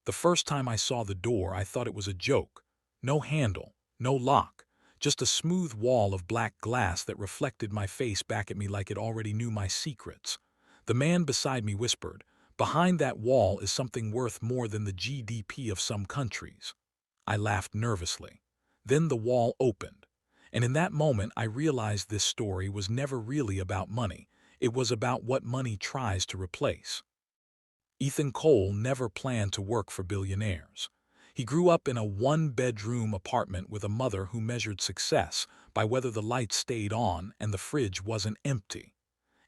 The first time I saw the door, I thought it was a joke. No handle, no lock, just a smooth wall of black glass that reflected my face back at me like it already knew my secrets. The man beside me whispered, "Behind that wall is something worth more than the GDP of some countries." I laughed nervously. Then the wall opened. And in that moment, I realized this story was never really about money. It was about what money tries to replace. Ethan Cole never planned to work for billionaires. He grew up in a one-bedroom apartment with a mother who measured success by whether the lights stayed on and the fridge wasn't empty.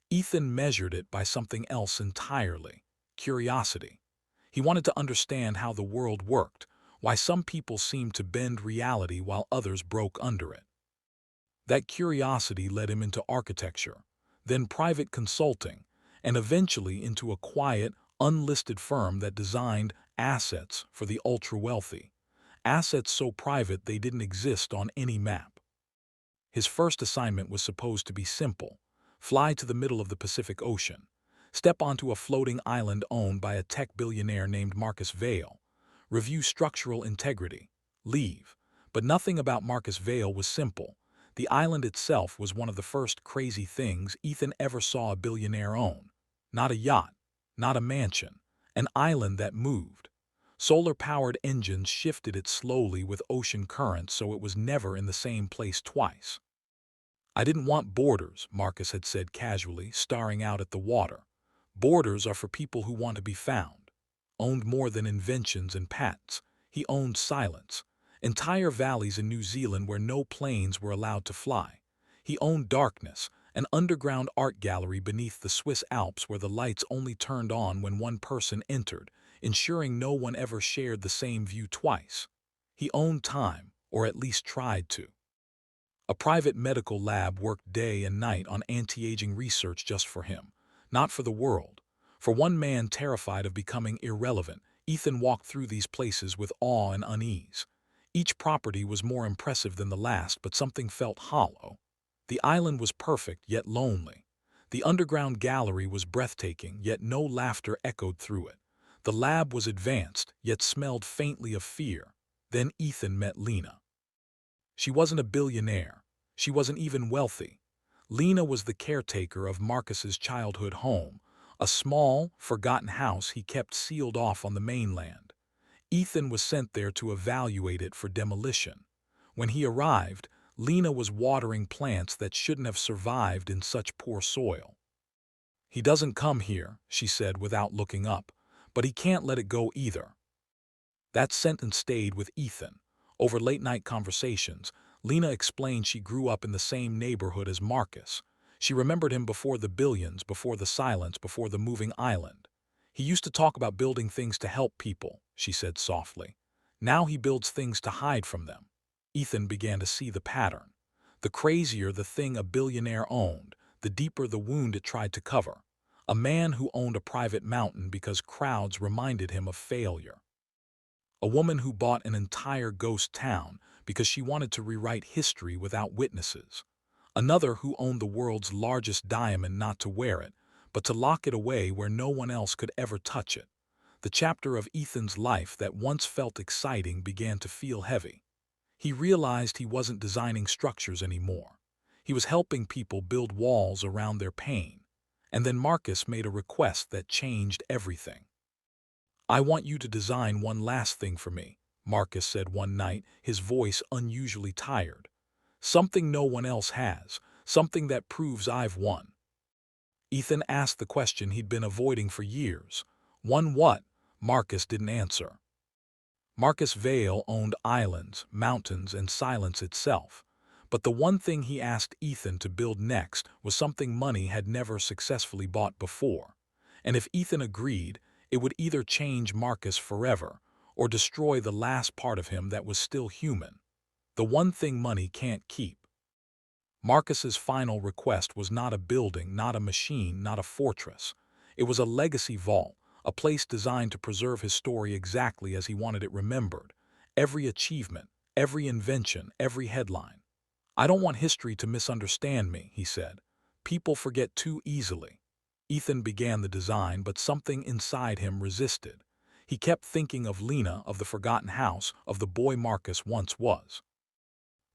Ethan measured it by something else entirely: curiosity. He wanted to understand how the world worked, why some people seemed to bend reality while others broke under it. That curiosity led him into architecture, then private consulting, and eventually into a quiet, unlisted firm that designed assets for the ultra-wealthy. Assets so private they didn't exist on any map. His first assignment was supposed to be simple: fly to the middle of the Pacific Ocean, step onto a floating island owned by a tech billionaire named Marcus Vail, review structural integrity, leave. But nothing about Marcus Vail was simple. The island itself was one of the first crazy things Ethan ever saw a billionaire own. Not a yacht, not a mansion, an island that moved. Solar-powered engines shifted it slowly with ocean currents, so it was never in the same place twice. "I didn't want borders," Marcus had said casually, staring out at the water. "Borders are for people who want to be found." Owned more than inventions and patents. He owned silence. Entire valleys in New Zealand where no planes were allowed to fly. He owned darkness, an underground art gallery beneath the Swiss Alps where the lights only turned on when one person entered, ensuring no one ever shared the same view twice. He owned time, or at least tried to. A private medical lab worked day and night on anti-aging research just for him, not for the world. For one man terrified of becoming irrelevant, Ethan walked through these places with awe and unease. Each property was more impressive than the last, but something felt hollow. The island was perfect, yet lonely. The underground gallery was breathtaking, yet no laughter echoed through it. The lab was advanced, yet smelled faintly of fear. Then Ethan met Lena. She wasn't a billionaire. She wasn't even wealthy. Lena was the caretaker of Marcus's childhood home, a small, forgotten house he kept sealed off on the mainland. Ethan was sent there to evaluate it for demolition. When he arrived, Lena was watering plants that shouldn't have survived in such poor soil. "He doesn't come here," she said without looking up, "but he can't let it go either." That sentence stayed with Ethan. Over late-night conversations, Lena explained she grew up in the same neighborhood as Marcus. She remembered him before the billions, before the silence, before the moving island. "He used to talk about building things to help people," she said softly. "Now he builds things to hide from them." Ethan began to see the pattern. The crazier the thing a billionaire owned, the deeper the wound it tried to cover. A man who owned a private mountain because crowds reminded him of failure. A woman who bought an entire ghost town because she wanted to rewrite history without witnesses. Another who owned the world's largest diamond not to wear it, but to lock it away where no one else could ever touch it. The chapter of Ethan's life that once felt exciting began to feel heavy. He realized he wasn't designing structures anymore. He was helping people build walls around their pain. And then Marcus made a request that changed everything. "I want you to design one last thing for me," Marcus said one night, his voice unusually tired. "Something no one else has, something that proves I've won." Ethan asked the question he'd been avoiding for years. "Won what?" Marcus didn't answer. Marcus Vail owned islands, mountains, and silence itself. But the one thing he asked Ethan to build next was something money had never successfully bought before. And if Ethan agreed, it would either change Marcus forever or destroy the last part of him that was still human. The one thing money can't keep. Marcus's final request was not a building, not a machine, not a fortress. It was a legacy vault, a place designed to preserve his story exactly as he wanted it remembered. Every achievement, every invention, every headline. "I don't want history to misunderstand me," he said. "People forget too easily." Ethan began the design, but something inside him resisted. He kept thinking of Lena, of the forgotten house, of the boy Marcus once was.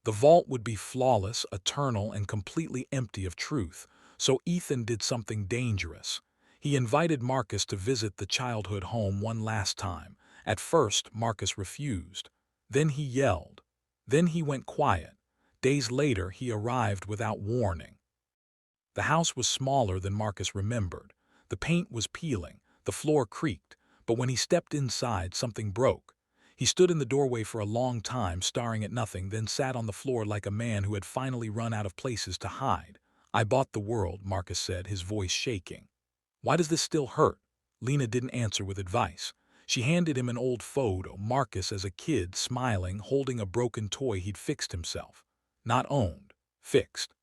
The vault would be flawless, eternal, and completely empty of truth, so Ethan did something dangerous. He invited Marcus to visit the childhood home one last time. At first, Marcus refused. Then he yelled. Then he went quiet. Days later, he arrived without warning. The house was smaller than Marcus remembered. The paint was peeling, the floor creaked, but when he stepped inside, something broke. He stood in the doorway for a long time, staring at nothing, then sat on the floor like a man who had finally run out of places to hide. "I bought the world," Marcus said, his voice shaking. "Why does this still hurt?" Lena didn't answer with advice. She handed him an old photo, Marcus as a kid, smiling, holding a broken toy he'd fixed himself. Not owned, fixed.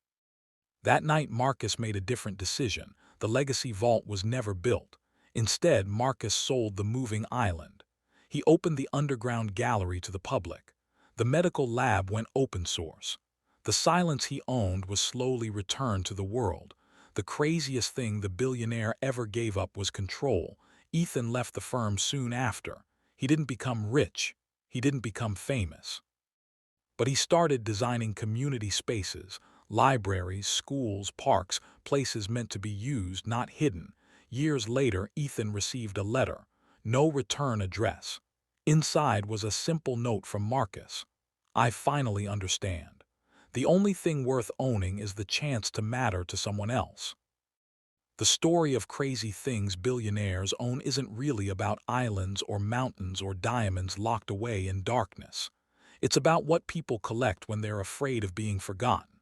That night, Marcus made a different decision. The legacy vault was never built. Instead, Marcus sold the moving island. He opened the underground gallery to the public. The medical lab went open source. The silence he owned was slowly returned to the world. The craziest thing the billionaire ever gave up was control. Ethan left the firm soon after. He didn't become rich. He didn't become famous. But he started designing community spaces, libraries, schools, parks, places meant to be used, not hidden. Years later, Ethan received a letter. No return address. Inside was a simple note from Marcus. "I finally understand. The only thing worth owning is the chance to matter to someone else." The story of crazy things billionaires own isn't really about islands or mountains or diamonds locked away in darkness. It's about what people collect when they're afraid of being forgotten.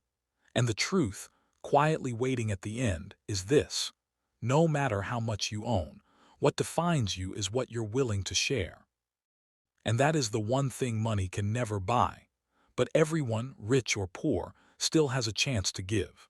And the truth, quietly waiting at the end, is this: no matter how much you own, what defines you is what you're willing to share. And that is the one thing money can never buy. But everyone, rich or poor, still has a chance to give.